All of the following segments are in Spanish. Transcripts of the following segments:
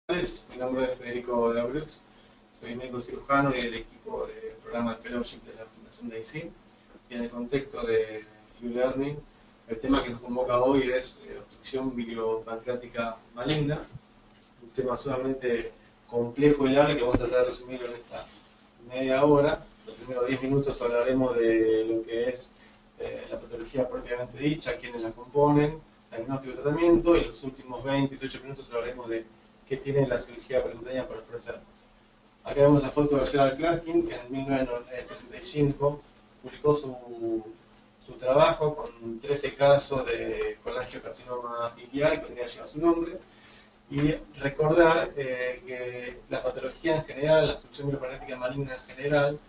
Mi nombre es Federico de Abrux, soy médico cirujano y del equipo del programa de Fellowship de la Fundación DAISY. Y en el contexto de U-Learning, el tema que nos convoca hoy es obstrucción biliopancreática maligna, un tema sumamente complejo y largo que vamos a tratar de resumir en esta media hora. Los primeros 10 minutos hablaremos de lo que es la patología propiamente dicha, quiénes la componen, diagnóstico y tratamiento, y los últimos 18 minutos hablaremos de qué tiene la cirugía percutánea para ofrecernos. Acá vemos la foto de Gerald Clarkin, que en 1965 publicó su trabajo con 13 casos de colangiocarcinoma biliar, que tendría lleva su nombre, y recordar que la patología en general, la obstrucción biliopancreática maligna en general,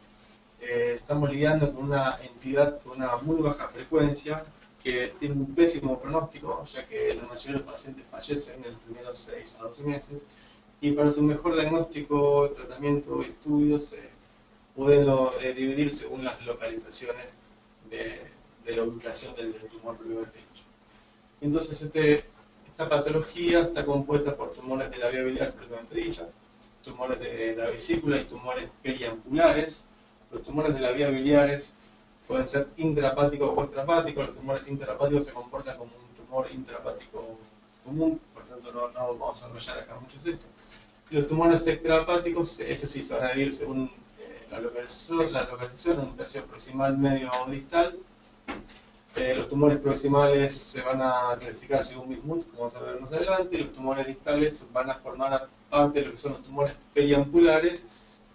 estamos lidiando con una entidad con una muy baja frecuencia, que tiene un pésimo pronóstico, ya que la mayoría de los pacientes fallecen en los primeros 6 a 12 meses, y para su mejor diagnóstico, tratamiento y estudios pueden dividir según las localizaciones de la ubicación del tumor propiamente dicho. Entonces, esta patología está compuesta por tumores de la vía biliar propiamente dicha, tumores de la vesícula y tumores periampulares. Los tumores de la vía biliares pueden ser intrahepáticos o extrahepáticos. Los tumores intrahepáticos se comportan como un tumor intrahepático común, por lo tanto no vamos a desarrollar acá mucho esto. Y los tumores extrahepáticos, eso sí, se van a dividir según la localización, un tercio proximal, medio o distal. Los tumores proximales se van a clasificar según Bismuth, como vamos a ver más adelante, y los tumores distales van a formar parte de lo que son los tumores periampulares,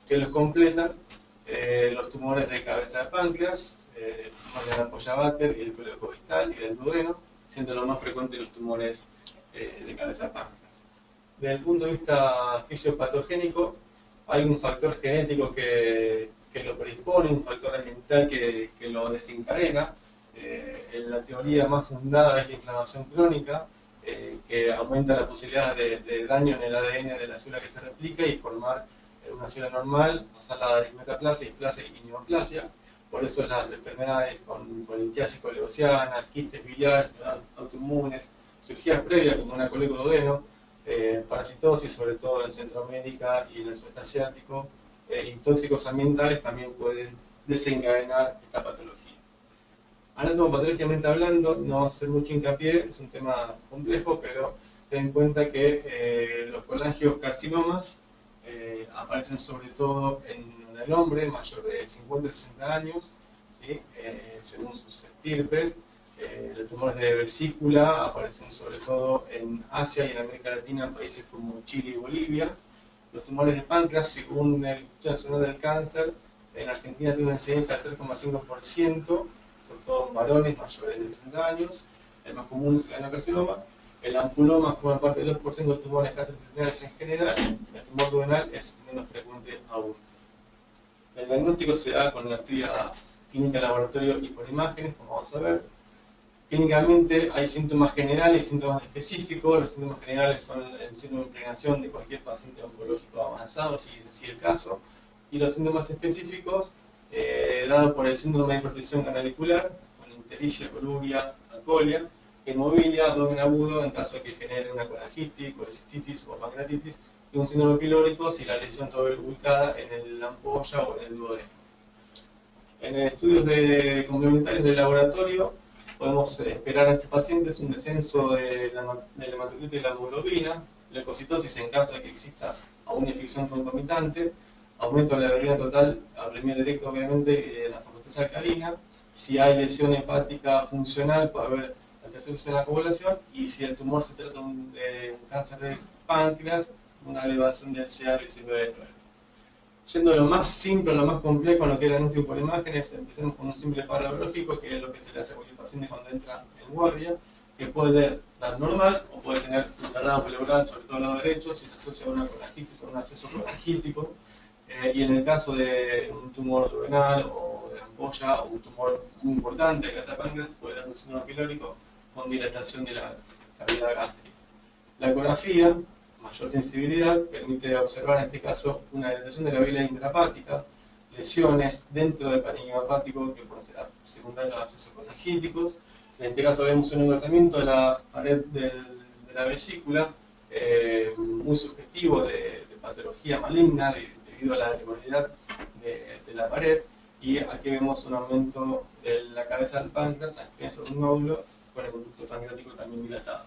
que los completan los tumores de cabeza de páncreas, el tumor de la ampolla Baker y el colecodistal y el duodeno, siendo lo más frecuente los tumores de cabeza de páncreas. Desde el punto de vista fisiopatogénico, hay un factor genético que lo predispone, un factor ambiental que lo desencadena. La teoría más fundada es la inflamación crónica, que aumenta la posibilidad de daño en el ADN de la célula que se replica y formar una célula normal, pasarla a dismetaplasia, displasia y neoplasia. Por eso las enfermedades con litiasis colegociana, quistes biliares, autoinmunes, cirugías previas como una colecoduodeno, parasitosis, sobre todo en Centroamérica y en el sudeste asiático, y tóxicos ambientales también pueden desencadenar esta patología. Anatomopatológicamente hablando, no vamos a hacer mucho hincapié, es un tema complejo, pero ten en cuenta que los colangiocarcinomas aparecen sobre todo en el hombre mayor de 50-60 años, ¿sí? Según sus estirpes. Los tumores de vesícula aparecen sobre todo en Asia y en América Latina, en países como Chile y Bolivia. Los tumores de páncreas, según el Instituto Nacional del Cáncer, en Argentina tiene una incidencia del 3,5%, sobre todo en varones mayores de 60 años. El más común es el adenocarcinoma. El ampuloma forma parte del 2% de los tumores gastrointestinales en general. El tumor duodenal es menos frecuente aún. El diagnóstico se da con la actividad clínica de laboratorio y por imágenes, como vamos a ver. Clínicamente hay síntomas generales y síntomas específicos. Los síntomas generales son el síndrome de impregnación de cualquier paciente oncológico avanzado, si es así el caso. Y los síntomas específicos, dados por el síndrome de hipertensión canalicular, con ictericia, coluria, alcoholia, hemofilia, abdomen agudo en caso de que genere una colangitis, colecistitis o pancreatitis, y un síndrome pilórico si la lesión está ubicada en la ampolla o en el duodeno. En estudios complementarios del laboratorio, podemos esperar a estos pacientes un descenso de la hematocrito y la hemoglobina, leucocitosis en caso de que exista una infección concomitante, aumento de la bilirrubina total, apremio directo obviamente de la fosfatasa alcalina. Si hay lesión hepática funcional, puede haber alteraciones en la coagulación, y si el tumor se trata de un cáncer de páncreas, una elevación del CA-19-9. Yendo de lo más simple a lo más complejo en lo que es diagnóstico por imágenes, empecemos con un simple paro biológico, que es lo que se le hace a cualquier paciente cuando entra en guardia, que puede dar normal o puede tener un tablado pleural, sobre todo el lado derecho, si se asocia a una colangitis o un acceso colangítico. Y en el caso de un tumor duodenal o de ampolla o un tumor muy importante de cabeza de páncreas, puede dar un síndrome pilórico con dilatación de la cavidad gástrica. La ecografía, mayor sensibilidad, permite observar en este caso una dilatación de la vía intrahepática, lesiones dentro del parénquima hepático que pueden ser secundarios a los accesos colangíticos. En este caso vemos un engrosamiento de la pared de la vesícula, muy sugestivo de patología maligna debido a la debilidad de la pared. Y aquí vemos un aumento de la cabeza del páncreas, es un nódulo con el conducto pancreático también dilatado.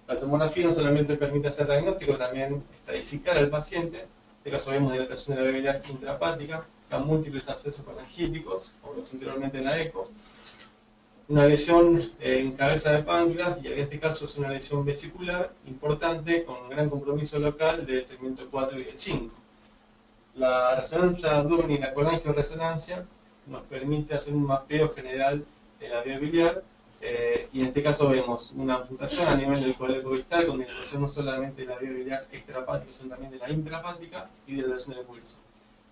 La tomografía no solamente permite hacer diagnóstico, también estadificar al paciente. En este caso vemos dilatación de la vía biliar intrahepática, con múltiples abscesos colangíticos, como vimos anteriormente en la eco. Una lesión en cabeza de páncreas, y en este caso es una lesión vesicular importante con un gran compromiso local del segmento 4 y el 5. La resonancia de abdomen y la colangioresonancia nos permite hacer un mapeo general de la vía biliar, y en este caso vemos una amputación a nivel del colédoco distal con dilatación no solamente de la vía biliar extrahepática, sino también de la intrahepática y dilatación del pulso.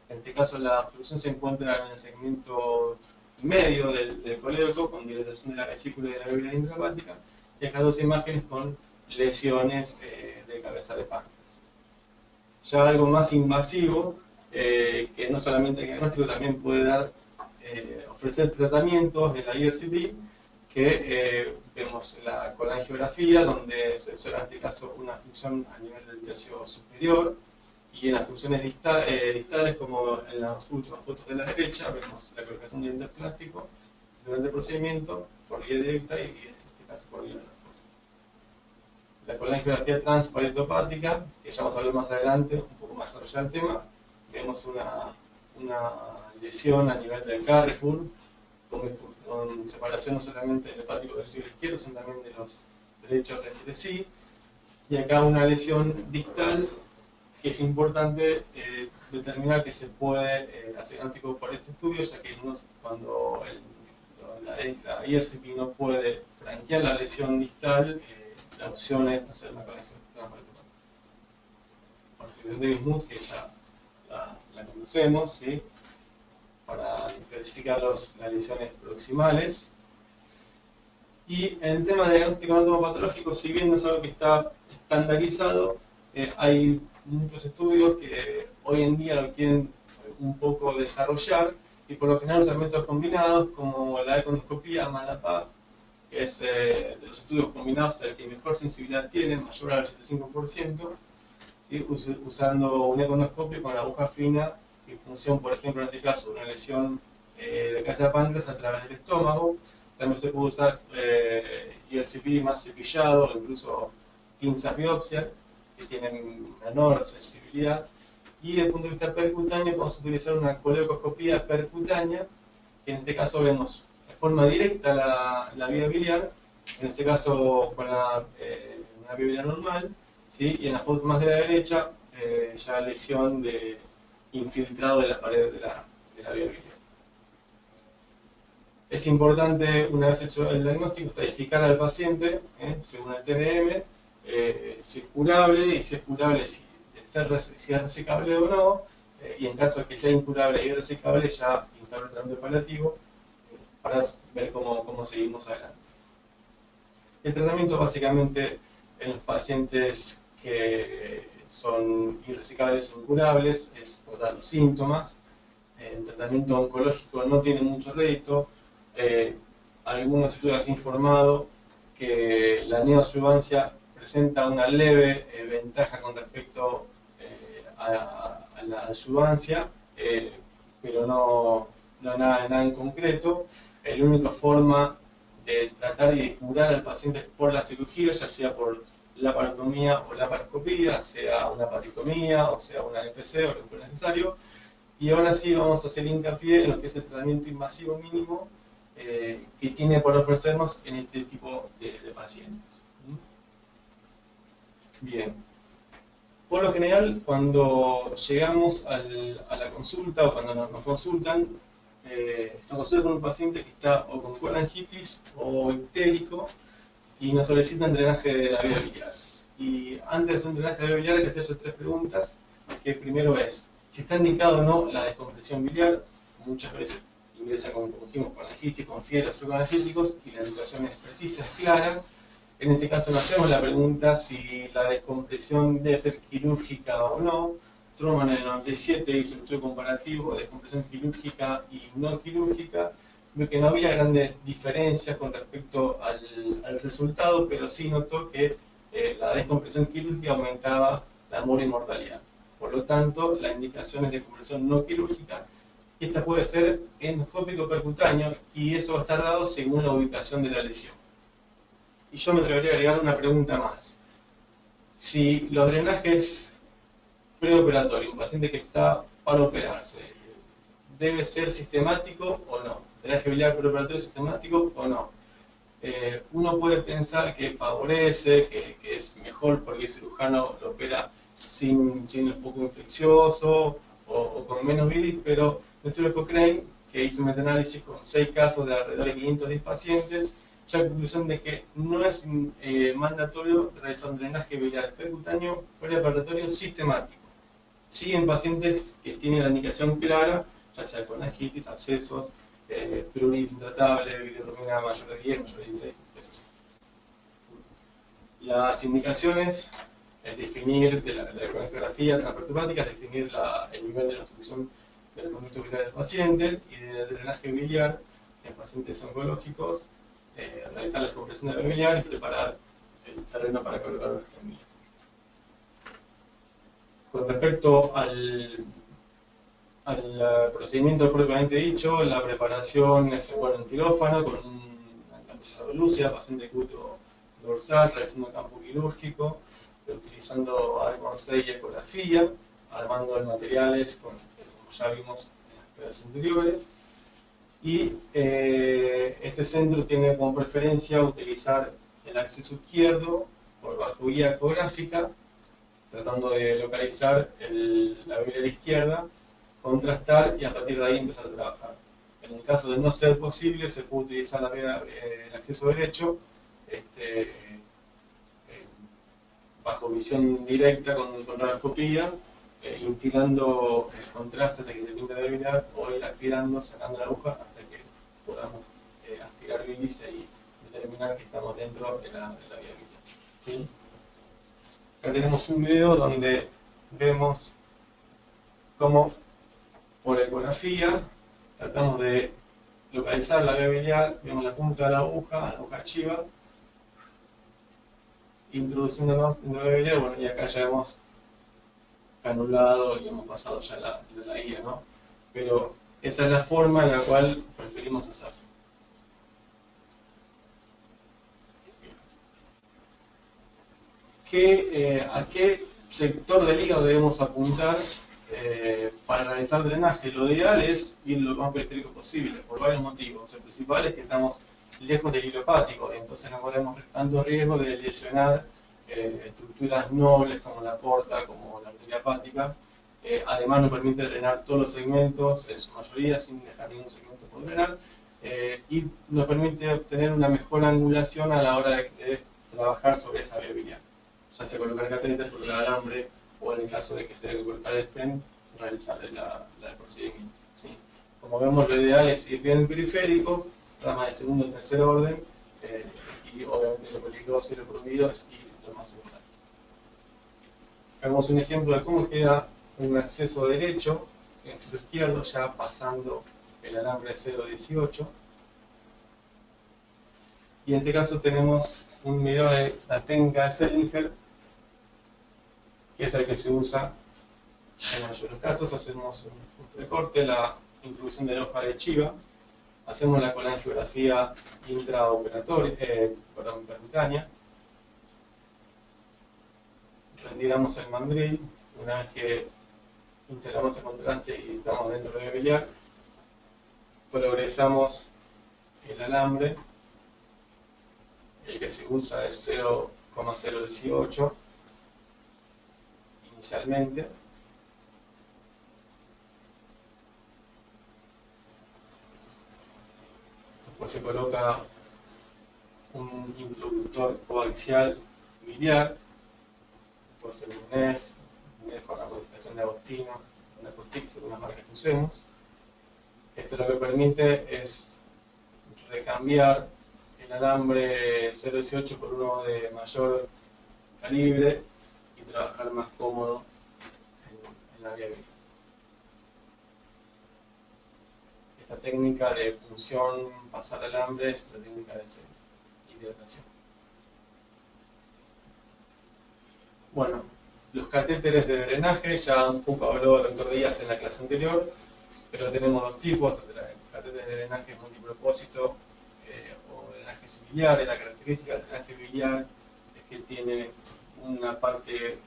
En este caso la obstrucción se encuentra en el segmento medio del colédoco con dilatación de la vesícula y de la vía biliar intrahepática, y acá dos imágenes con lesiones de cabeza de páncreas. Ya algo más invasivo, que no solamente el diagnóstico, también puede dar, ofrecer tratamientos de la IRCP, que vemos la colangiografía, donde se observa en este caso una función a nivel del tercio superior, y en las funciones distales, como en las últimas fotos de la derecha, vemos la colocación de dientes plásticos durante el procedimiento por vía directa y en este caso por vía lateral. La colangiografía transparetopática, que ya vamos a ver más adelante, un poco más desarrollado el tema, vemos una lesión a nivel del Carrefour, con separación no solamente del hepático derecho y izquierdo, sino también de los derechos entre sí, y acá una lesión distal, que es importante determinar que se puede hacer diagnóstico por este estudio, ya que cuando la IRCP no puede franquear la lesión distal, la opción es hacer la colangiografía. Por ejemplo, de Bismuth, que ya la conocemos, ¿sí?, para clasificar las lesiones proximales. Y en el tema de diagnóstico anatomopatológico, si bien no es algo que está estandarizado, hay muchos estudios que hoy en día lo quieren un poco desarrollar, y por lo general los métodos combinados, como la econoscopía, MALAPA, que es de los estudios combinados el que mejor sensibilidad tiene, mayor al 85%, ¿sí?, usando un econoscopio con la aguja fina en función, por ejemplo, en este caso, una lesión de cabeza de páncreas a través del estómago. También se puede usar IRCP más cepillado, o incluso pinzas biopsia, que tienen menor sensibilidad. Y desde el punto de vista percutáneo, podemos utilizar una colecoscopía percutánea, que en este caso vemos de forma directa la vía biliar, en este caso con una vía biliar normal, ¿sí?, y en la foto más de la derecha, ya lesión de infiltrado de la pared de la vía biliar. Es importante, una vez hecho el diagnóstico, estadificar al paciente, según el TNM, si es curable, y si es curable, si es resecable o no, y en caso de que sea incurable y resecable, ya instalar el tratamiento paliativo para ver cómo seguimos adelante. El tratamiento básicamente en los pacientes que son irresecables o incurables es tratar los síntomas. El tratamiento oncológico no tiene mucho rédito. Algunos estudios han informado que la neoadjuvancia presenta una leve ventaja con respecto a la adjuvancia, pero no nada en concreto. La única forma de tratar y de curar al paciente por la cirugía, ya sea por laparotomía o laparoscopía, sea una paritomía o sea una APC o lo que fuera necesario. Y ahora sí vamos a hacer hincapié en lo que es el tratamiento invasivo mínimo que tiene por ofrecernos en este tipo de pacientes. Bien. Por lo general, cuando llegamos a la consulta o cuando nos consultan con un paciente que está o con colangitis o ictérico y nos solicitan drenaje de la vía biliar. Y antes de hacer un drenaje de la vía biliar hay que hacerse tres preguntas, que primero es si está indicado o no la descompresión biliar. Muchas veces ingresa como dijimos, colangitis, con fiebre, colangíticos, y la indicación es precisa, es clara. En ese caso no hacemos la pregunta si la descompresión debe ser quirúrgica o no. Truman en el 97 hizo un estudio comparativo de descompresión quirúrgica y no quirúrgica. Vio que no había grandes diferencias con respecto al resultado, pero sí notó que la descompresión quirúrgica aumentaba la mortalidad. Por lo tanto, la indicación es de compresión no quirúrgica. Esta puede ser endoscópico percutáneo y eso va a estar dado según la ubicación de la lesión. Y yo me atrevería a agregar una pregunta más. Si los drenajes preoperatorios, un paciente que está para operarse, ¿debe ser sistemático o no? ¿Drenaje biliar preoperatorio sistemático o no? Uno puede pensar que favorece, que es mejor porque el cirujano lo opera sin el foco infeccioso o con menos bilis, pero el estudio de Cochrane, que hizo un metaanálisis con 6 casos de alrededor de 510 pacientes, ya la conclusión de que no es mandatorio realizar un drenaje biliar percutáneo preoperatorio sistemático. Sí, en pacientes que tienen la indicación clara, ya sea con angitis, abscesos, pruritus intratable, bilirrubina mayor de 10, mayor de 16, eso sí. Las indicaciones es definir de la ecografía transpertubática, es definir el nivel de la obstrucción del conducto biliar del paciente y del drenaje biliar en pacientes oncológicos, realizar la compresión de la biliar y preparar el terreno para colocar una esternilla. Con respecto al procedimiento propiamente dicho, la preparación es en quirófano con una campilla lúcida, paciente cuto dorsal, realizando campo quirúrgico, utilizando Armor-6 y ecografía, armando los materiales como ya vimos en las clases anteriores. Y este centro tiene como preferencia utilizar el acceso izquierdo por bajo guía ecográfica, tratando de localizar la biliar izquierda, contrastar y a partir de ahí empezar a trabajar. En el caso de no ser posible, se puede utilizar el acceso derecho bajo visión directa con radioscopía, instilando el contraste hasta que se pinta la biliar o ir aspirando, sacando la aguja hasta que podamos aspirar bilis y determinar que estamos dentro de la vía biliar. ¿Sí? Acá tenemos un video donde vemos cómo por ecografía tratamos de localizar la vía biliar, vemos la punta de la aguja chiva, introduciéndonos en la vía biliar, bueno, y acá ya hemos anulado y hemos pasado ya la guía, ¿no? Pero esa es la forma en la cual preferimos hacerlo. ¿A qué sector del hígado debemos apuntar para realizar drenaje? Lo ideal es ir lo más periférico posible, por varios motivos. El principal es que estamos lejos del hilo hepático, entonces no corremos tanto riesgo de lesionar estructuras nobles como la porta, como la arteria hepática. Además nos permite drenar todos los segmentos, en su mayoría, sin dejar ningún segmento por drenar, y nos permite obtener una mejor angulación a la hora de trabajar sobre esa vía biliar, ya sea colocar catéter, colocar alambre, o en el caso de que se debe colocar el stent, realizar el procedimiento. ¿Sí? Como vemos, lo ideal es ir bien periférico, rama de segundo y tercer orden, y obviamente lo peligroso y lo prohibido es ir lo más secundario. Hagamos un ejemplo de cómo queda un acceso derecho, el acceso izquierdo, ya pasando el alambre 0.18. Y en este caso tenemos un video de la técnica de Selinger, que es el que se usa en la mayoría de los casos. Hacemos un recorte, la introducción de la hoja de chiva, hacemos la colangiografía intraoperatoria, percutánea, retiramos el mandril. Una vez que instalamos el contraste y estamos dentro de la biliar, progresamos el alambre. El que se usa es 0,018 inicialmente. Después se coloca un introductor coaxial biliar, puede ser un NEF con la modificación de Agostino, una Costic, según las marcas que usemos. Esto lo que permite es recambiar el alambre 0.18 por uno de mayor calibre y trabajar más cómodo en la vía biliar. Esta técnica de punción pasar alambre es la técnica de hidratación. Bueno, los catéteres de drenaje, ya un poco habló el doctor Díaz en la clase anterior, pero tenemos dos tipos: catéteres de drenaje multipropósito o drenajes biliares. La característica del drenaje biliar es que tiene una parte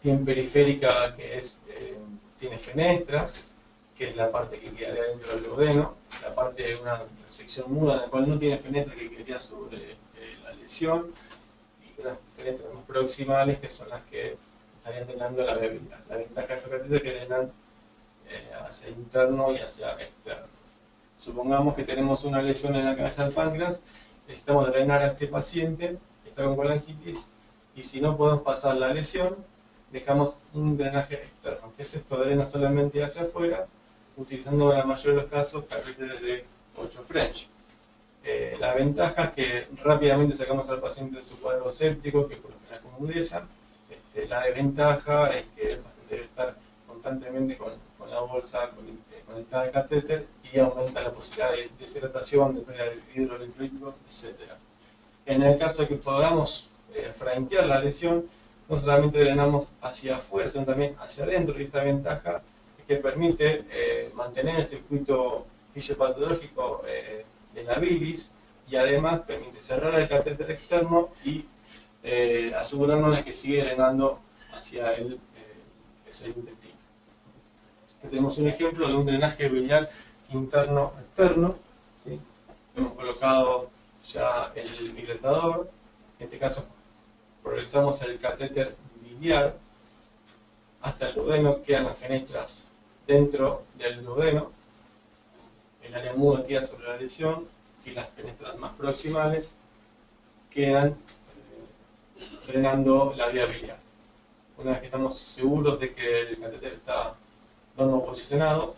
bien periférica que tiene fenestras, que es la parte que queda dentro del duodeno, la parte de una sección muda en la cual no tiene fenestra, que quedaría sobre la lesión, y unas fenestras más proximales que son las que estarían drenando la vía biliar. La ventaja de estos catéteres es que drenan hacia interno y hacia externo. Supongamos que tenemos una lesión en la cabeza del páncreas, necesitamos drenar a este paciente que está con colangitis, y si no podemos pasar la lesión, dejamos un drenaje externo. ¿Qué es esto? Drena solamente hacia afuera, utilizando en la mayoría de los casos catéteres de 8 French. La ventaja es que rápidamente sacamos al paciente de su cuadro séptico, que por lo general comudeza. La desventaja es que el paciente debe estar constantemente con la bolsa conectada al catéter, y aumenta la posibilidad de deshidratación, de pérdida de hidroelectrolítico, etc. En el caso de que podamos franquear la lesión, no solamente drenamos hacia afuera, sino también hacia adentro, y esta ventaja es que permite mantener el circuito fisiopatológico de la bilis, y además permite cerrar el catéter externo y asegurarnos de que sigue drenando hacia el intestino. Aquí tenemos un ejemplo de un drenaje biliar interno-externo, ¿sí? Hemos colocado ya el dilatador. En este caso progresamos el catéter biliar hasta el duodeno, quedan las fenestras dentro del duodeno, el área muda queda sobre la lesión, y las fenestras más proximales quedan drenando la vía biliar. Una vez que estamos seguros de que el catéter está normo posicionado,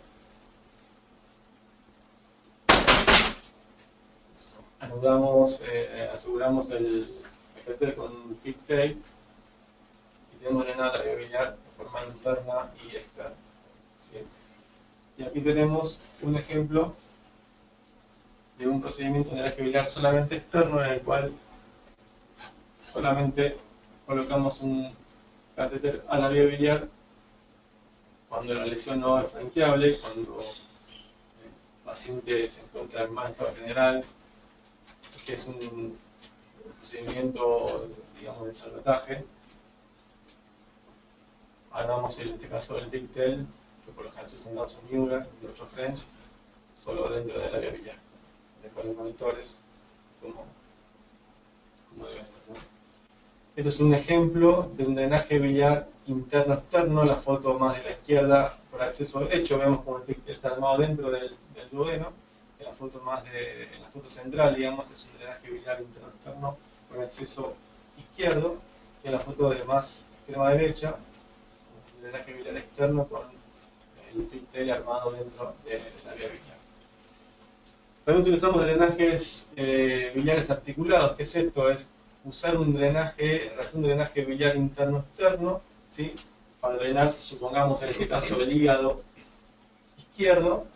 aseguramos el catéter con un pigtail, y tenemos drenada la vía biliar de forma interna y externa, ¿sí? Y aquí tenemos un ejemplo de un procedimiento de drenaje biliar solamente externo, en el cual solamente colocamos un catéter a la vía biliar cuando la lesión no es franqueable, cuando el paciente se encuentra en mal estado general, que es un procedimiento, digamos, de salvataje. Armamos en este caso el pigtail, que por lo general se usan en Müller, de 8 French, solo dentro de la vía biliar, después los monitores, como debe ser, ¿no? Este es un ejemplo de un drenaje biliar interno-externo. La foto más de la izquierda por acceso derecho, vemos como el pigtail está armado dentro del duodeno. En la foto central, digamos, es un drenaje biliar interno-externo por acceso izquierdo. Y en la foto de más extrema derecha, un drenaje biliar externo con el pigtail armado dentro de la vía biliar. También utilizamos drenajes biliares articulados. ¿Qué es esto? Es usar realizar un drenaje biliar interno-externo, ¿sí? Para drenar, supongamos en este caso, el hígado izquierdo,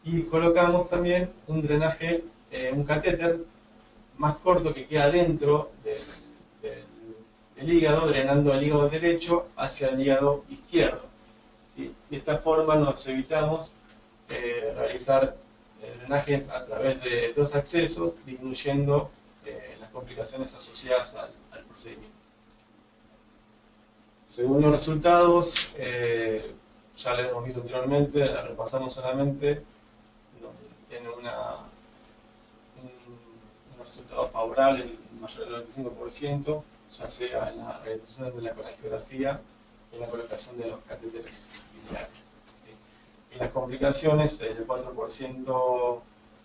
y colocamos también un drenaje, un catéter más corto que queda dentro del hígado, drenando el hígado derecho hacia el hígado izquierdo, ¿sí? De esta forma nos evitamos realizar drenajes a través de dos accesos, disminuyendo las complicaciones asociadas al procedimiento. Según los resultados, ya lo hemos visto anteriormente, la repasamos solamente, tiene un resultado favorable, el mayor del 95%, ya sea en la realización de la colangiografía y en la colocación de los catéteres biliares, ¿sí? Y las complicaciones es del 4%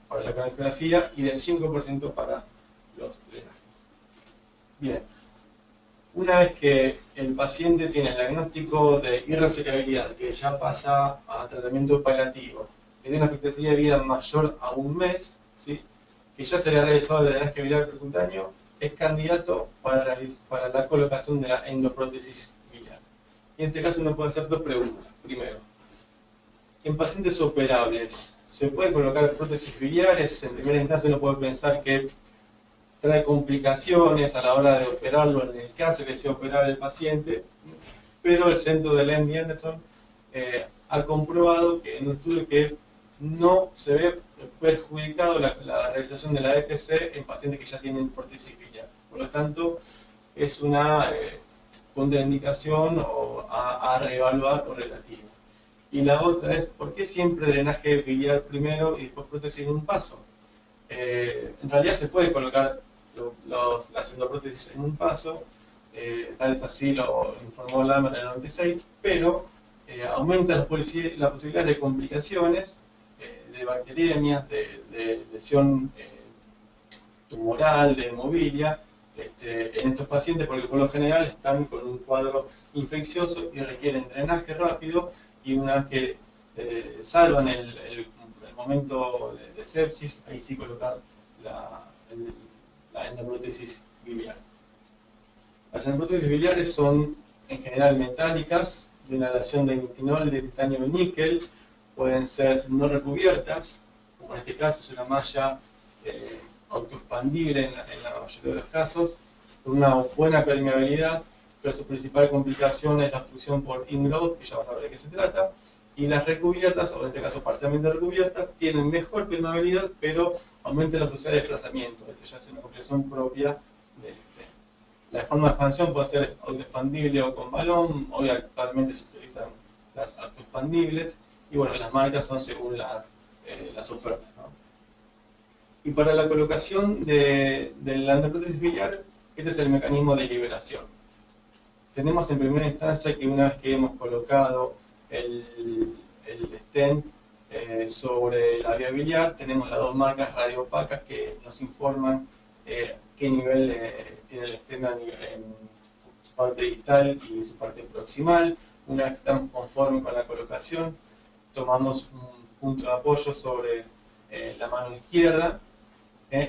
para la colangiografía y del 5% para los drenajes. Bien, una vez que el paciente tiene el diagnóstico de irresecabilidad, que ya pasa a tratamiento paliativo, que tiene una expectativa de vida mayor a un mes, ¿sí? Que ya se le ha realizado el drenaje biliar percutáneo, es candidato para la colocación de la endoprótesis biliar. Y en este caso uno puede hacer dos preguntas. Primero, en pacientes operables, ¿se puede colocar prótesis biliares? En primera instancia uno puede pensar que trae complicaciones a la hora de operarlo en el caso que sea operar el paciente, pero el centro de Lenny Anderson ha comprobado que en un estudio que no se ve perjudicado la realización de la ETC en pacientes que ya tienen prótesis biliar. Por lo tanto, es una contraindicación o a reevaluar o relativa. Y la otra es, ¿por qué siempre drenaje biliar primero y después prótesis en un paso? En realidad se puede colocar las endoprótesis en un paso, tal vez así lo informó Lambert en el 96, pero aumenta la posibilidad de complicaciones, de bacteriemias, de lesión tumoral, de hemofilia, en estos pacientes, porque por lo general están con un cuadro infeccioso y requieren drenaje rápido, y una vez que salvan el momento de sepsis, ahí sí colocar la endoprótesis biliar. Las endoprótesis biliares son en general metálicas, de una aleación de nitinol de titanio y níquel, pueden ser no recubiertas, como en este caso es una malla autoexpandible en la mayoría de los casos, con una buena permeabilidad, pero su principal complicación es la obstrucción por ingrowth, que ya vas a ver de qué se trata, y las recubiertas, o en este caso parcialmente recubiertas, tienen mejor permeabilidad, pero aumenta la posibilidad de desplazamiento. Esto ya es una complicación propia del stent. La forma de expansión puede ser autoexpandible o con balón, hoy actualmente se utilizan las autoexpandibles, y bueno, las marcas son según las ofertas, ¿no? Y para la colocación de la endoprótesis biliar, este es el mecanismo de liberación. Tenemos en primera instancia que una vez que hemos colocado el stent sobre la vía biliar, tenemos las dos marcas radioopacas que nos informan qué nivel tiene el stent en su parte distal y su parte proximal. Una vez que estamos conformes con la colocación, tomamos un punto de apoyo sobre la mano izquierda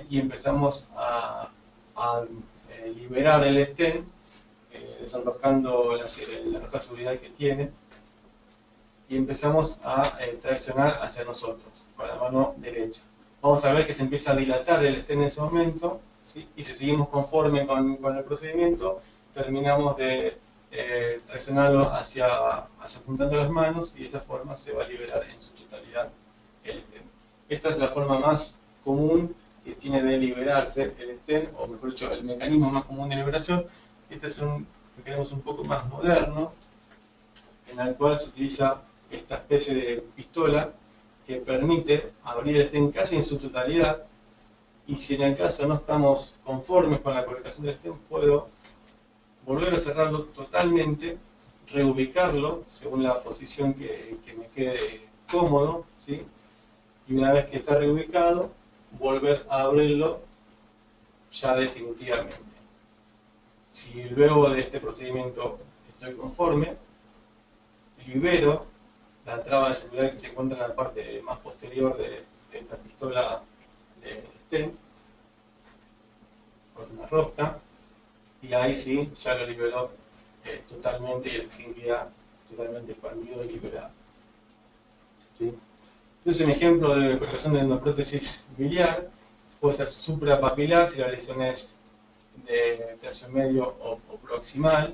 y empezamos a liberar el stent, desenroscando la roca de seguridad que tiene, y empezamos a traccionar hacia nosotros con la mano derecha. Vamos a ver que se empieza a dilatar el stent en ese momento, ¿sí? Y si seguimos conforme con el procedimiento, terminamos de traccionarlo hacia apuntando las manos, y de esa forma se va a liberar en su totalidad el stent. Esta es la forma más común que tiene de liberarse el stent, o mejor dicho, el mecanismo más común de liberación. Este es un mecanismo un poco más moderno, en el cual se utiliza esta especie de pistola que permite abrir el stent casi en su totalidad, y si en el caso no estamos conformes con la colocación del stent, puedo volver a cerrarlo totalmente, reubicarlo según la posición que me quede cómodo, ¿sí? Y una vez que está reubicado, volver a abrirlo ya definitivamente. Si luego de este procedimiento estoy conforme, libero la traba de seguridad que se encuentra en la parte más posterior de esta pistola de stent con una rosca, y ahí sí, ya lo liberó totalmente, y el stent queda totalmente expandido y liberado. ¿Sí? Entonces, un ejemplo de colocación de una prótesis biliar puede ser suprapapilar si la lesión es de tercio medio o proximal,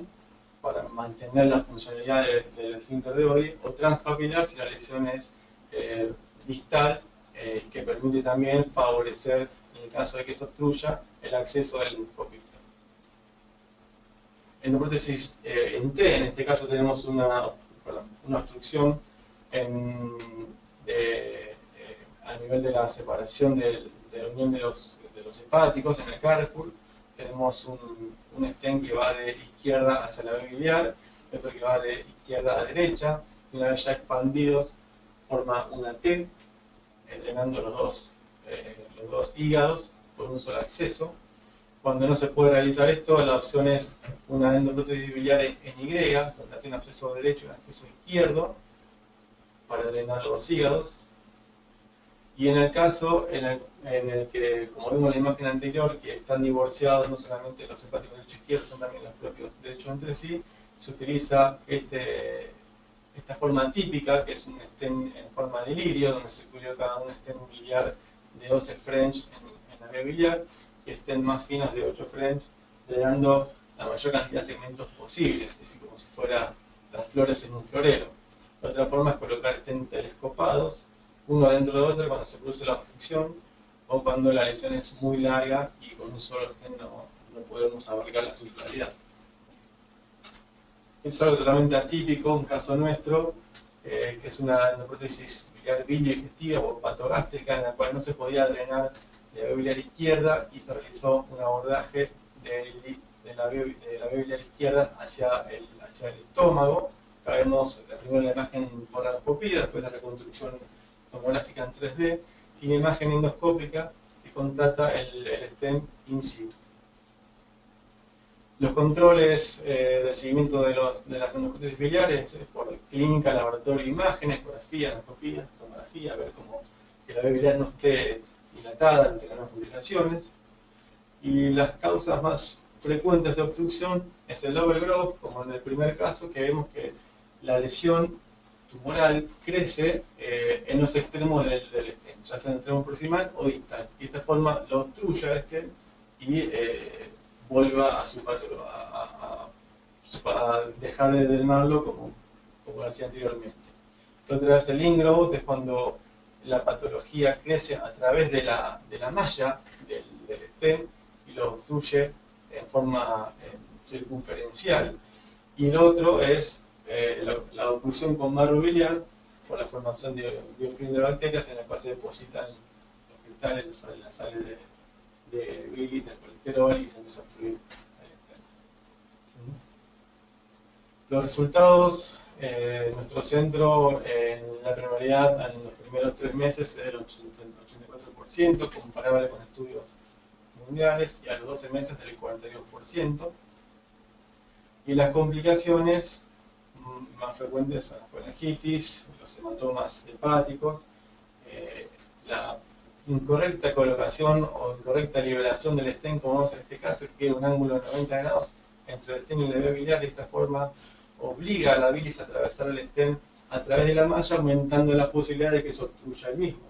para mantener la funcionalidad del esfínter de Oddi, o transpapilar si la lesión es distal, que permite también favorecer, en el caso de que se obstruya, el acceso del endoscopio. Endoprótesis en T, en este caso tenemos una obstrucción a nivel de la separación de la unión de los hepáticos en el Carrefour. Tenemos un stent que va de izquierda hacia la vía biliar, otro que va de izquierda a derecha, y una vez ya expandidos forma una T, drenando los dos hígados por un solo acceso. Cuando no se puede realizar esto, la opción es una endoprótesis biliar en Y, donde hace un acceso derecho y un acceso izquierdo para drenar los dos hígados. Y en el caso en el que, como vimos en la imagen anterior, que están divorciados no solamente los hepáticos derecho e izquierdo, son también los propios derechos entre sí, se utiliza esta forma típica, que es un stent en forma de lirio, donde se coloca un stent biliar de 12 French en la vía biliar, y stent más finos de 8 French, drenando la mayor cantidad de segmentos posibles, es decir, como si fueran las flores en un florero. Otra forma es colocar stent telescopados, uno dentro de otro cuando se produce la obstrucción o cuando la lesión es muy larga y con un solo stent no podemos abarcar la circularidad. Es algo totalmente atípico, un caso nuestro, que es una prótesis biliar bilidigestiva o patogástrica en la cual no se podía drenar la vía biliar izquierda y se realizó un abordaje de la vía biliar izquierda hacia el estómago. Acá vemos primero la imagen por endoscopía, después la reconstrucción tomográfica en 3D y la imagen endoscópica que contrata el stent in situ. Los controles de seguimiento de las endoscopias biliares es por clínica, laboratorio, imágenes, ecografía, endoscopía, tomografía, ver cómo que la vía biliar no esté dilatada, no tenga complicaciones. Y las causas más frecuentes de obstrucción es el overgrowth, como en el primer caso, que vemos que la lesión tumoral crece en los extremos del stent, ya sea en el extremo proximal o distal. Y de esta forma lo obstruye al stent y vuelva a dejar de drenarlo como hacía anteriormente. Entonces el ingrowth es cuando la patología crece a través de la malla del stent y lo obstruye en forma circunferencial. Y el otro es la obstrucción con barro biliar por la formación de biofilm de bacterias en la cual se depositan los cristales en la sal de bilis, del colesterol y se empieza a obstruir el stent. Los resultados en nuestro centro en la premariedad en los primeros 3 meses era del 84%, comparable con estudios mundiales, y a los 12 meses del 42%. Y las complicaciones más frecuentes son la colangitis, los hematomas hepáticos, la incorrecta colocación o incorrecta liberación del stent, como vemos en este caso, que es un ángulo de 90 grados entre el stent y la vía biliar, y de esta forma obliga a la bilis a atravesar el stent a través de la malla, aumentando la posibilidad de que se obstruya el mismo.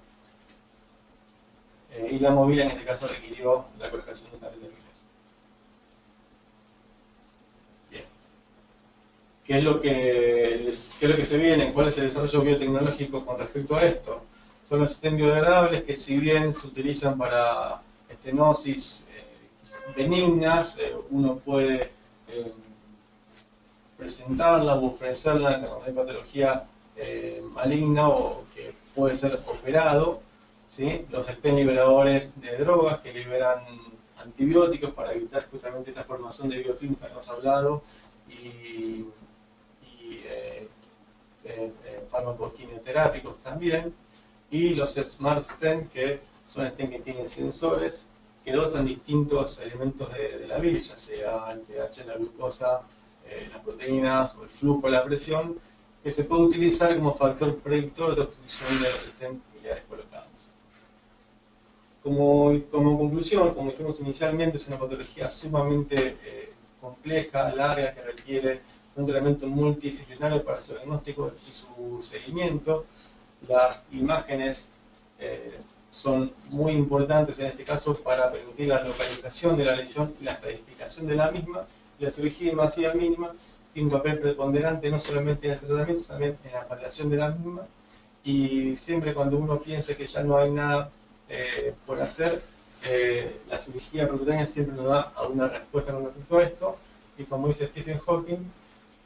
Y la movila en este caso requirió la colocación de catéter biliar. Bien. ¿Qué es lo que se viene? ¿Cuál es el desarrollo biotecnológico con respecto a esto? Son los stents biodegradables que, si bien se utilizan para estenosis benignas, uno puede presentarla o ofrecerla con una patología maligna o que puede ser operado, ¿sí? Los stents liberadores de drogas que liberan antibióticos para evitar justamente esta formación de biofilm que hemos hablado y farmacoquimioterápicos también, y los Smart Stent, que son stents que tienen sensores que dosan distintos elementos de la bilis, ya sea el pH, la glucosa, las proteínas o el flujo, la presión, que se puede utilizar como factor predictor de obstrucción de los stents biliares colocados. Como conclusión, como dijimos inicialmente, es una patología sumamente compleja, larga, que requiere un tratamiento multidisciplinario para su diagnóstico y su seguimiento. Las imágenes son muy importantes en este caso para permitir la localización de la lesión y la estadificación de la misma. La cirugía invasiva mínima tiene un papel preponderante no solamente en el tratamiento, sino también en la paliación de la misma. Y siempre cuando uno piensa que ya no hay nada por hacer, la cirugía percutánea siempre nos da alguna respuesta con respecto a esto. Y como dice Stephen Hawking,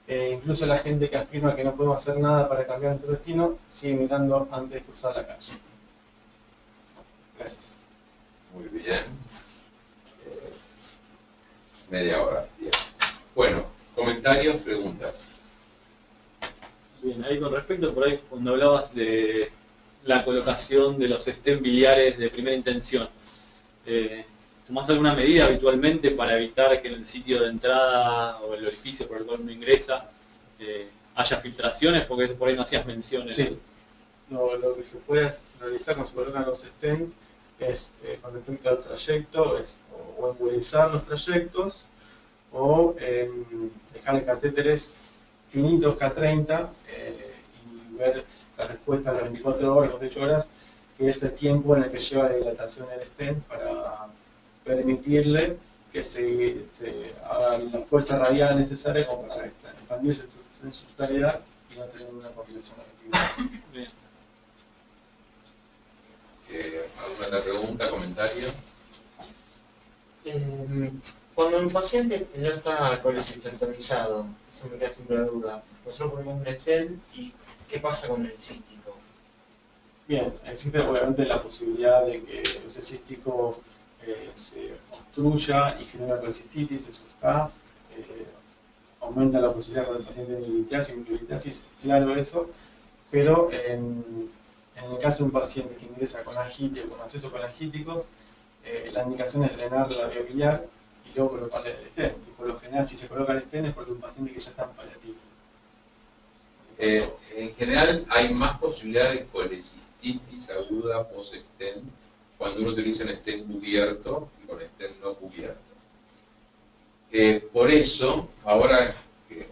incluso la gente que afirma que no podemos hacer nada para cambiar nuestro destino, sigue mirando antes de cruzar la calle. Gracias. Muy bien. Media hora. Bien. Bueno, comentarios, preguntas. Bien, ahí con respecto, por ahí cuando hablabas de la colocación de los stents biliares de primera intención, ¿tomás alguna medida habitualmente para evitar que en el sitio de entrada o el orificio por el cual uno ingresa haya filtraciones? Porque por ahí no hacías menciones. Sí. Lo que se puede realizar cuando se colocan los stents es, con respecto al trayecto, o embulizar los trayectos o dejar catéteres finitos K30 y ver la respuesta a las 24 horas, 28 horas, que es el tiempo en el que lleva la dilatación del stent para permitirle que se haga la fuerza radial necesaria como para expandirse en su totalidad y no tener una correlación de actividades. Bien. ¿Alguna otra pregunta, comentario? Cuando un paciente no está con el sintonizado, eso me queda siempre la duda. Nosotros ponemos un stent y ¿qué pasa con el cístico? Bien, existe obviamente la posibilidad de que ese cístico se obstruya y genera colecistitis, eso está. Aumenta la posibilidad del paciente de microlitiasis, claro eso, pero en el caso de un paciente que ingresa con agitis o con acceso colangíticos, la indicación es drenar la vía biliar y luego colocarle el stent. Y por lo general, si se coloca el stent es porque un paciente que ya está en paliativo. En general hay más posibilidad de colecistitis aguda post-stent cuando uno utiliza un stent cubierto y con stent no cubierto. Por eso, ahora que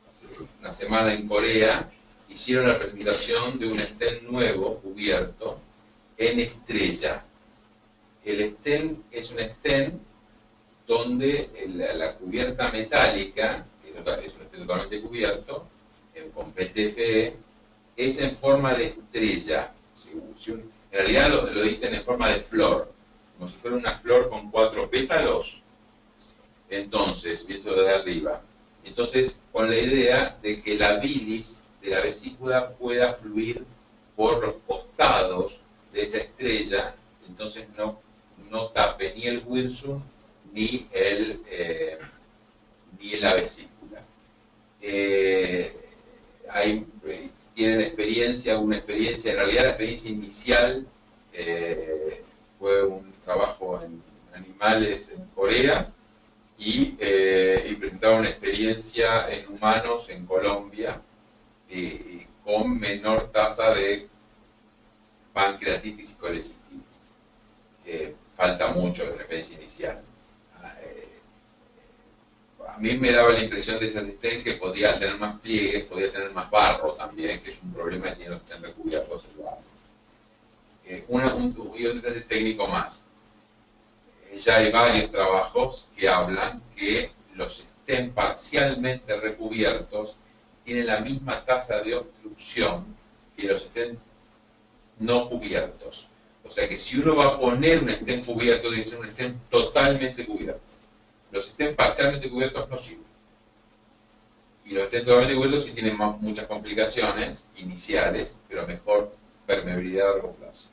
hace una semana en Corea hicieron la presentación de un stent nuevo cubierto en estrella. El stent es un stent donde la cubierta metálica, que es un stent totalmente cubierto, con PTFE, es en forma de estrella. En realidad lo dicen en forma de flor, como si fuera una flor con 4 pétalos. Entonces, visto desde arriba. Entonces, con la idea de que la bilis de la vesícula pueda fluir por los costados de esa estrella, entonces no tape ni el Wilson ni la vesícula. Tienen una experiencia, en realidad la experiencia inicial fue un trabajo en animales en Corea y presentaron una experiencia en humanos en Colombia con menor tasa de pancreatitis y colecistitis. Falta mucho de la experiencia inicial. A mí me daba la impresión de ese stent que podía tener más pliegues, podía tener más barro también, que es un problema que tienen los que están recubiertos el barro. Y un detalle técnico más. Ya hay varios trabajos que hablan que los stents parcialmente recubiertos tienen la misma tasa de obstrucción que los stents no cubiertos. O sea que si uno va a poner un stent cubierto, debe ser un stent totalmente cubierto. Los stents parcialmente cubiertos no sirven. Y los stents totalmente cubiertos sí tienen muchas complicaciones iniciales, pero mejor permeabilidad a largo plazo.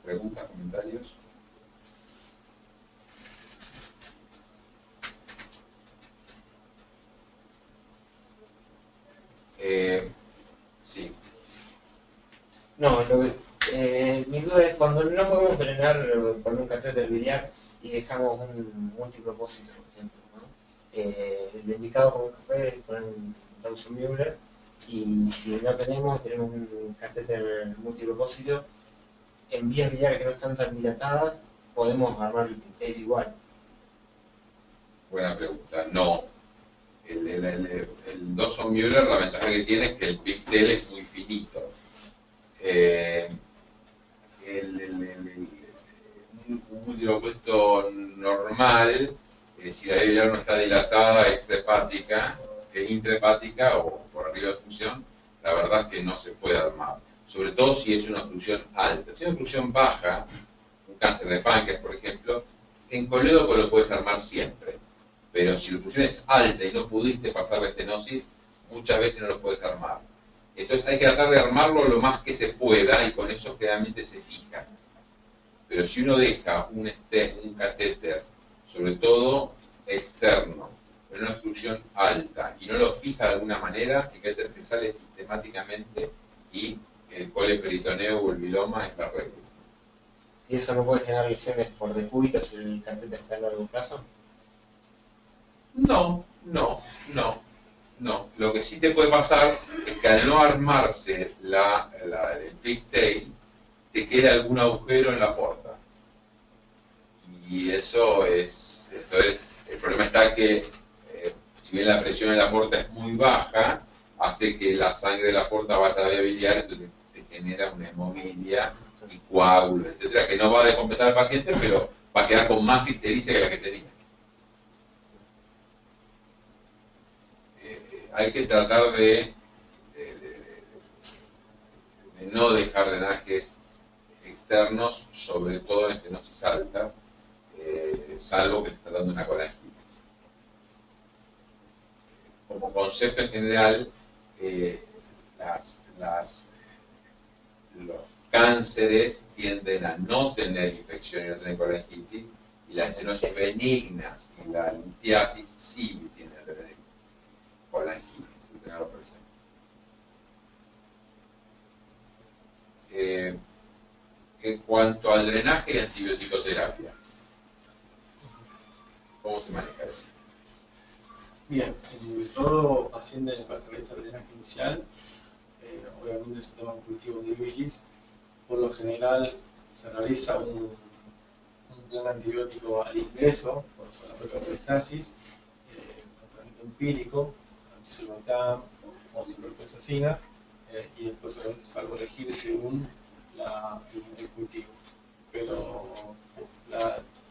¿Preguntas, comentarios? Sí. No, mi duda es cuando no podemos drenar con un catéter biliar y dejamos un multipropósito, por ejemplo, ¿no? El indicado con un café es poner un Dawson-Müller y si no tenemos un catéter multipropósito, en vías biliares que no están tan dilatadas, podemos armar el pigtail igual. Buena pregunta. No. El Dawson-Müller, la ventaja que tiene es que el pigtail es muy finito. Un multipropósito normal, si la vía no está dilatada, intrahepática o por arriba de obstrucción, la verdad es que no se puede armar. Sobre todo si es una obstrucción alta. Si es una obstrucción baja, un cáncer de páncreas, por ejemplo, en colédoco lo puedes armar siempre. Pero si la obstrucción es alta y no pudiste pasar la estenosis, muchas veces no lo puedes armar. Entonces hay que tratar de armarlo lo más que se pueda y con eso generalmente se fija. Pero si uno deja un catéter, sobre todo externo, en una obstrucción alta y no lo fija de alguna manera, el catéter se sale sistemáticamente y el coleperitoneo o el viloma es la regla. ¿Y eso no puede generar lesiones por decúbito si el catéter está a largo plazo? No. Lo que sí te puede pasar es que al no armarse el pigtail, te queda algún agujero en la porta. Y entonces, el problema está que, si bien la presión en la porta es muy baja, hace que la sangre de la porta vaya a la vía biliar, entonces te genera una hemofilia y coágulos, etcétera, que no va a descompensar al paciente, pero va a quedar con más ictericia que la que tenía. Hay que tratar de no dejar drenajes externos, sobre todo en estenosis altas, salvo que te está dando una colangitis. Como concepto en general, los cánceres tienden a no tener infección y no tener colangitis, y las estenosis benignas y la litiasis sí tienden a tener colangitis, tenerlo presente. En cuanto al drenaje y antibiótico-terapia, ¿cómo se maneja eso? Bien, todo paciente en el cual se realiza el drenaje inicial, obviamente se toma un cultivo de bilis. Por lo general se realiza un plan antibiótico al ingreso, por la propia peristalsis, un tratamiento empírico, antisulfam o ciprofloxacina, y después obviamente es algo elegible según el cultivo. Pero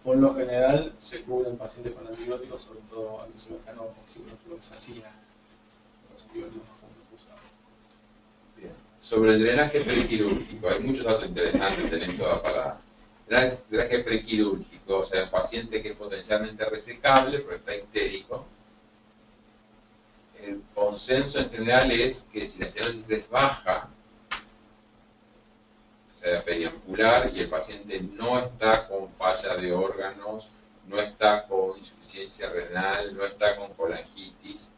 por lo general se cubren pacientes con antibióticos, sobre todo antisulfam o ciprofloxacina, los antibióticos más comunes usados. Bien. Sobre el drenaje prequirúrgico, hay muchos datos interesantes en esto para el drenaje prequirúrgico, o sea, un paciente que es potencialmente resecable, pero está ictérico. El consenso en general es que si la estenosis es baja, o sea, periampular, y el paciente no está con falla de órganos, no está con insuficiencia renal, no está con colangitis,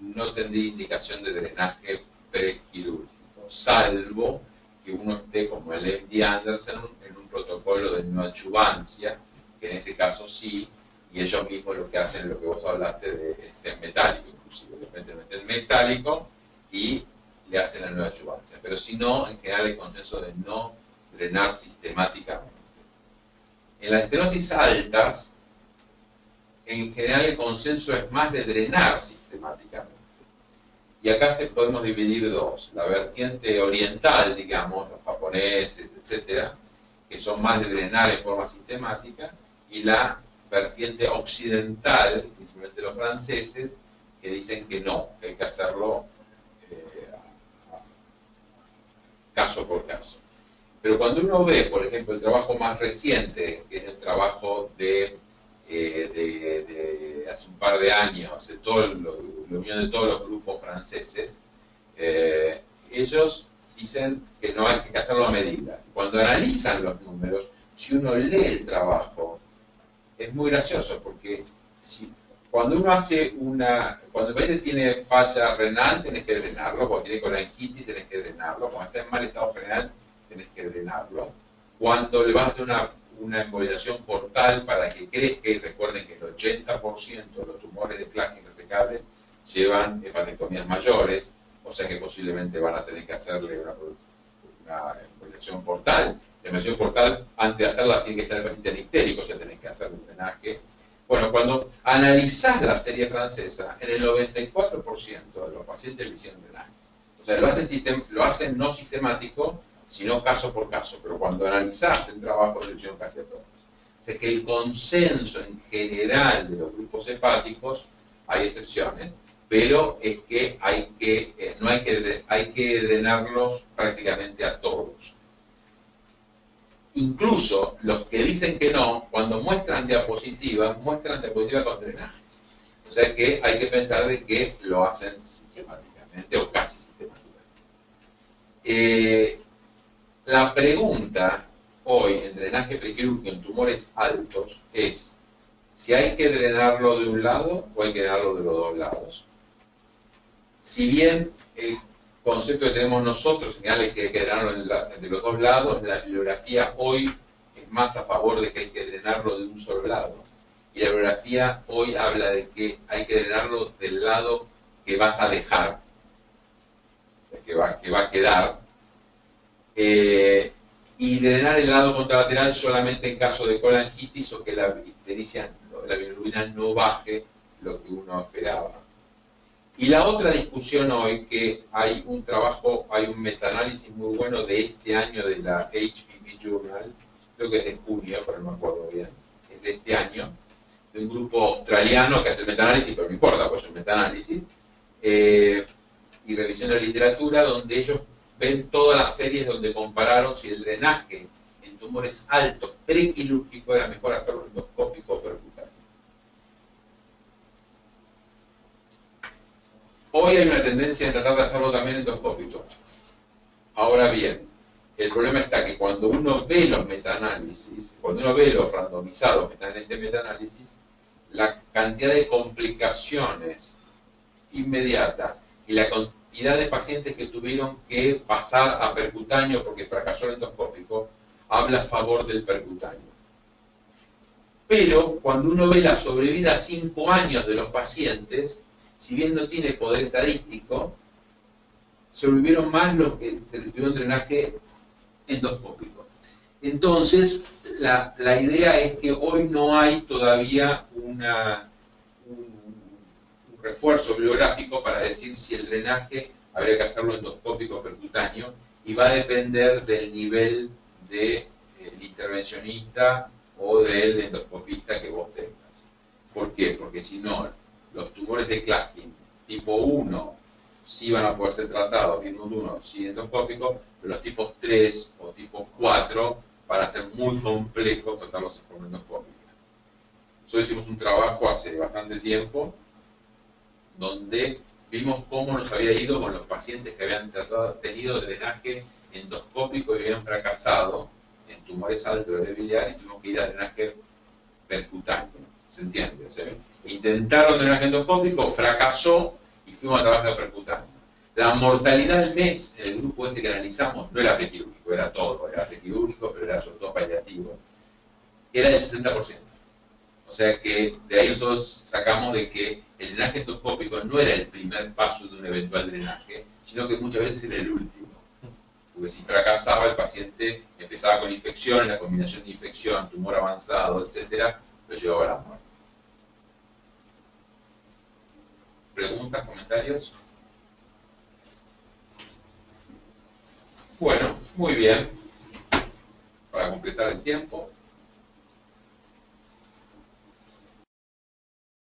no tendría indicación de drenaje prequirúrgico, salvo que uno esté como el MD Anderson en un protocolo de neoadjuvancia, que en ese caso sí, y ellos mismos lo que hacen es lo que vos hablaste de stent metálico, inclusive, le meten un stent metálico y le hacen la neoadjuvancia. Pero si no, en general hay consenso de no drenar sistemáticamente. En las estenosis altas, en general el consenso es más de drenar sistemáticamente. Y acá podemos dividir dos, la vertiente oriental, digamos, los japoneses, etcétera, que son más de drenar en forma sistemática, y la vertiente occidental, principalmente los franceses, que dicen que no, que hay que hacerlo caso por caso. Pero cuando uno ve, por ejemplo, el trabajo más reciente, que es el trabajo de hace un par de años, de la unión de todos los grupos franceses, ellos dicen que no hay que hacerlo a medida. Cuando analizan los números, si uno lee el trabajo, es muy gracioso, porque cuando uno hace cuando el paciente tiene falla renal, tenés que drenarlo, cuando tiene colangitis, tenés que drenarlo, cuando está en mal estado renal, tenés que drenarlo. Cuando le vas a hacer una embolización portal para que crezca, y recuerden que el 80% de los tumores de Klatskin resecables llevan hepatectomías mayores, o sea que posiblemente van a tener que hacerle una embolización portal. La embolización portal, antes de hacerla, tiene que estar el paciente ictérico, o sea, tenés que hacerle un drenaje. Bueno, cuando analizás la serie francesa, en el 94% de los pacientes le hicieron drenaje. O sea, lo hacen no sistemático, sino caso por caso, pero cuando analizás el trabajo lo hicieron casi a todos. O sea que el consenso en general de los grupos hepáticos, hay excepciones, pero es que hay que drenarlos prácticamente a todos. Incluso los que dicen que no, cuando muestran diapositivas con drenajes. O sea que hay que pensar de que lo hacen sistemáticamente o casi sistemáticamente. La pregunta hoy en drenaje prequirúrgico en tumores altos es si hay que drenarlo de un lado o hay que drenarlo de los dos lados. Si bien el concepto que tenemos nosotros en general es que hay que drenarlo de los dos lados, la bibliografía hoy es más a favor de que hay que drenarlo de un solo lado. Y la bibliografía hoy habla de que hay que drenarlo del lado que vas a dejar, o sea, que va a quedar. Y drenar el lado contralateral solamente en caso de colangitis o que la bilirrubina no baje lo que uno esperaba. Y la otra discusión hoy, que hay un trabajo, hay un metaanálisis muy bueno de este año de la HPV Journal, creo que es de junio, pero no me acuerdo bien, es de este año, de un grupo australiano que hace el metaanálisis, pero no importa, pues es un metaanálisis, y revisión de la literatura, donde ellos ven todas las series donde compararon si el drenaje en tumores altos prequirúrgicos era mejor hacerlo endoscópico o percutáneo. Hoy hay una tendencia a tratar de hacerlo también endoscópico. Ahora bien, el problema está que cuando uno ve los metaanálisis, cuando uno ve los randomizados que están en este metaanálisis, la cantidad de complicaciones inmediatas y la cantidad de pacientes que tuvieron que pasar a percutáneo porque fracasó el endoscópico, habla a favor del percutáneo. Pero cuando uno ve la sobrevida a 5 años de los pacientes, si bien no tiene poder estadístico, sobrevivieron más los que tuvieron drenaje endoscópico. Entonces, la idea es que hoy no hay todavía un refuerzo bibliográfico para decir si el drenaje habría que hacerlo endoscópico o percutáneo, y va a depender del nivel del intervencionista o del endoscopista que vos tengas. ¿Por qué? Porque si no, los tumores de Klatskin tipo 1 sí van a poder ser tratados, bien 1 sí endoscópico, pero los tipos 3 o tipo 4 van a ser muy complejos tratarlos en forma endoscópica. Nosotros hicimos un trabajo hace bastante tiempo donde vimos cómo nos había ido con los pacientes que habían tenido drenaje endoscópico y habían fracasado en tumores altos de biliar, y tuvimos que ir a drenaje percutáneo. ¿Se entiende? Intentaron drenaje endoscópico, fracasó y fuimos a trabajar percutáneo. La mortalidad al mes en el grupo ese que analizamos no era prequirúrgico, era todo, era prequirúrgico, pero era sobre todo paliativo, era del 60%. O sea que de ahí nosotros sacamos de que el drenaje endoscópico no era el primer paso de un eventual drenaje, sino que muchas veces era el último. Porque si fracasaba, el paciente empezaba con infecciones, la combinación de infección, tumor avanzado, etcétera, lo llevaba a la muerte. ¿Preguntas, comentarios? Bueno, muy bien. Para completar el tiempo.